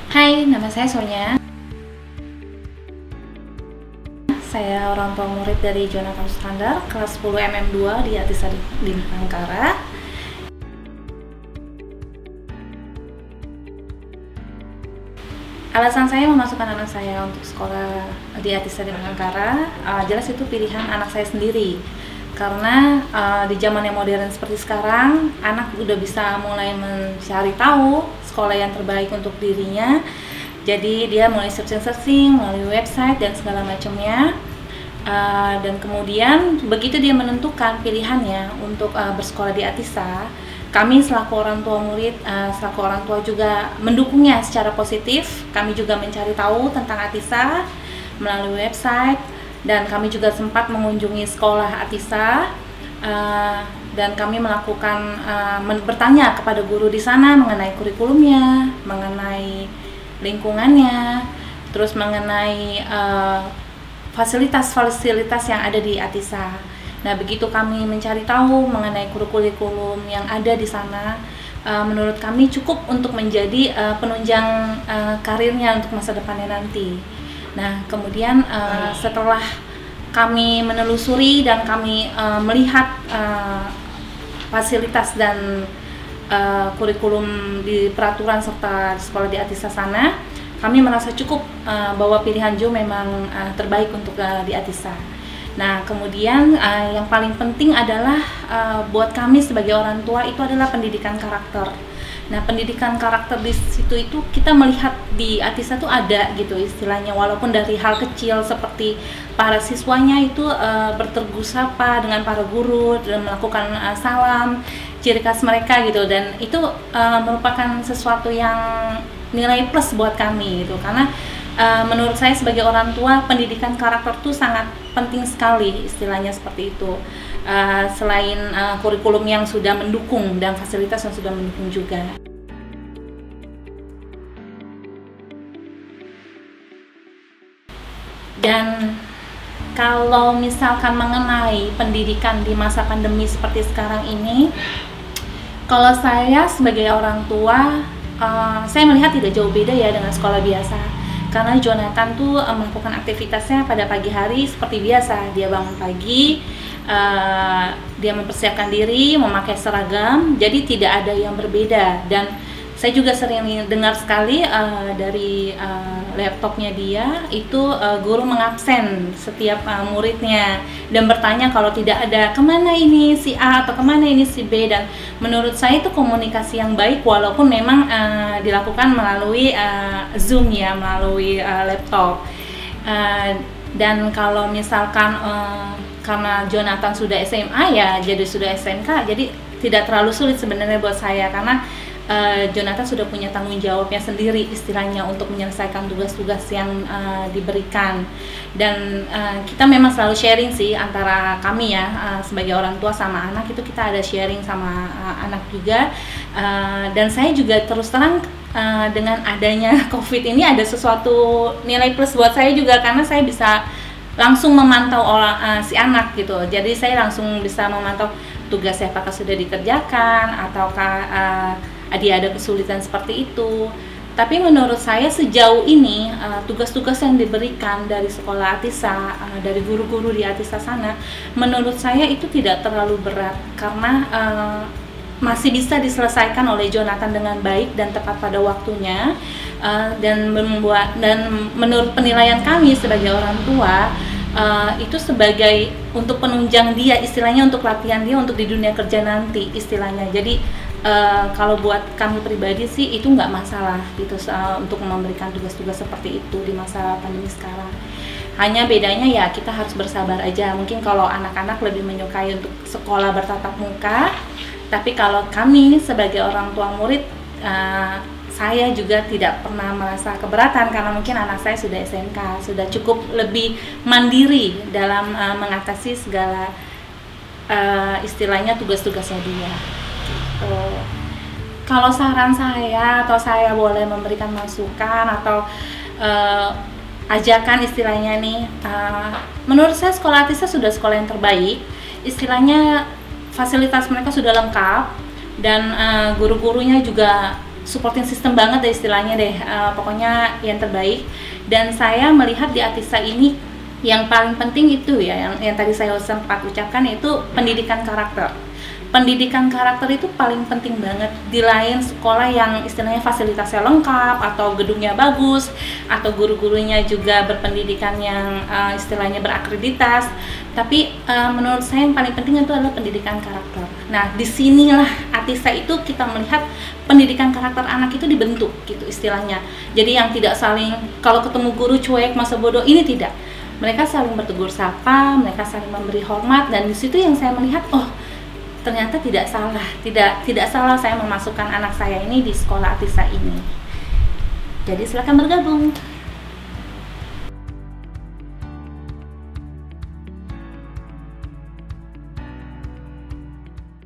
Hai, nama saya Sonya. Saya orang tua murid dari Jonathan Standar, kelas 10 MM2 di Atisa di Ankara. Alasan saya memasukkan anak saya untuk sekolah di Atisa di Ankara, jelas itu pilihan anak saya sendiri. Karena di zaman yang modern seperti sekarang, anak udah bisa mulai mencari tahu sekolah yang terbaik untuk dirinya. Jadi dia mulai searching melalui website dan segala macamnya. Dan kemudian begitu dia menentukan pilihannya untuk bersekolah di Atisa, kami selaku orang tua murid, selaku orang tua juga mendukungnya secara positif. Kami juga mencari tahu tentang Atisa melalui website, dan kami juga sempat mengunjungi sekolah Atisa, dan kami melakukan bertanya kepada guru di sana mengenai kurikulumnya, mengenai lingkungannya, terus mengenai fasilitas-fasilitas yang ada di Atisa. Nah, begitu kami mencari tahu mengenai kurikulum yang ada di sana, menurut kami cukup untuk menjadi penunjang karirnya untuk masa depannya nanti. Nah, kemudian setelah kami menelusuri dan kami melihat fasilitas dan kurikulum di peraturan serta sekolah di Atisa sana, kami merasa cukup bahwa pilihan Jo memang terbaik untuk di Atisa. Nah, kemudian yang paling penting adalah buat kami sebagai orang tua itu adalah pendidikan karakter. Nah, pendidikan karakter di situ itu kita melihat di Atisa tuh ada gitu istilahnya, walaupun dari hal kecil seperti para siswanya itu bertegur sapa dengan para guru dan melakukan salam, ciri khas mereka gitu, dan itu merupakan sesuatu yang nilai plus buat kami gitu, karena menurut saya sebagai orang tua pendidikan karakter itu sangat penting sekali istilahnya seperti itu. Selain kurikulum yang sudah mendukung dan fasilitas yang sudah mendukung juga. Dan kalau misalkan mengenai pendidikan di masa pandemi seperti sekarang ini, kalau saya sebagai orang tua, saya melihat tidak jauh beda ya dengan sekolah biasa. Karena Jonathan tuh melakukan aktivitasnya pada pagi hari seperti biasa. Dia bangun pagi, dia mempersiapkan diri, memakai seragam, jadi tidak ada yang berbeda. Dan saya juga sering dengar sekali dari laptopnya dia itu guru mengabsen setiap muridnya dan bertanya kalau tidak ada kemana ini si A atau kemana ini si B. Dan menurut saya itu komunikasi yang baik walaupun memang dilakukan melalui Zoom ya, melalui laptop. Dan kalau misalkan karena Jonathan sudah SMA ya, jadi sudah SMK, jadi tidak terlalu sulit sebenarnya buat saya karena Jonathan sudah punya tanggung jawabnya sendiri istilahnya untuk menyelesaikan tugas-tugas yang diberikan. Dan kita memang selalu sharing sih antara kami ya, sebagai orang tua sama anak itu kita ada sharing sama anak juga. Dan saya juga terus terang dengan adanya COVID ini ada sesuatu nilai plus buat saya juga karena saya bisa langsung memantau si anak gitu. Jadi saya langsung bisa memantau tugasnya apakah sudah dikerjakan ataukah dia ada kesulitan seperti itu. Tapi menurut saya sejauh ini tugas-tugas yang diberikan dari sekolah Atisa, dari guru-guru di Atisa sana, menurut saya itu tidak terlalu berat karena masih bisa diselesaikan oleh Jonathan dengan baik dan tepat pada waktunya. Dan menurut penilaian kami sebagai orang tua, itu sebagai untuk penunjang dia istilahnya, untuk latihan dia untuk di dunia kerja nanti istilahnya. Jadi kalau buat kami pribadi sih itu nggak masalah gitu untuk memberikan tugas-tugas seperti itu di masa pandemi sekarang. Hanya bedanya ya kita harus bersabar aja. Mungkin kalau anak-anak lebih menyukai untuk sekolah bertatap muka, tapi kalau kami sebagai orang tua murid, saya juga tidak pernah merasa keberatan karena mungkin anak saya sudah SMK, sudah cukup lebih mandiri dalam mengatasi segala istilahnya tugas-tugasnya dia. Kalau saran saya atau saya boleh memberikan masukan atau ajakan istilahnya nih, menurut saya sekolah Atisa sudah sekolah yang terbaik. Istilahnya fasilitas mereka sudah lengkap dan guru-gurunya juga supporting system banget deh istilahnya deh, pokoknya yang terbaik. Dan saya melihat di Atisa ini yang paling penting itu ya, yang tadi saya sempat ucapkan, yaitu pendidikan karakter. Pendidikan karakter itu paling penting banget. Di lain sekolah yang istilahnya fasilitasnya lengkap atau gedungnya bagus atau guru-gurunya juga berpendidikan yang istilahnya berakreditas, tapi menurut saya yang paling penting itu adalah pendidikan karakter. Nah, disinilah Atisa itu kita melihat pendidikan karakter anak itu dibentuk gitu istilahnya. Jadi yang tidak saling kalau ketemu guru cuek, masa bodoh, ini tidak. Mereka saling bertegur sapa, mereka saling memberi hormat, dan di situ yang saya melihat, oh ternyata tidak salah saya memasukkan anak saya ini di sekolah Atisa ini. Jadi silakan bergabung.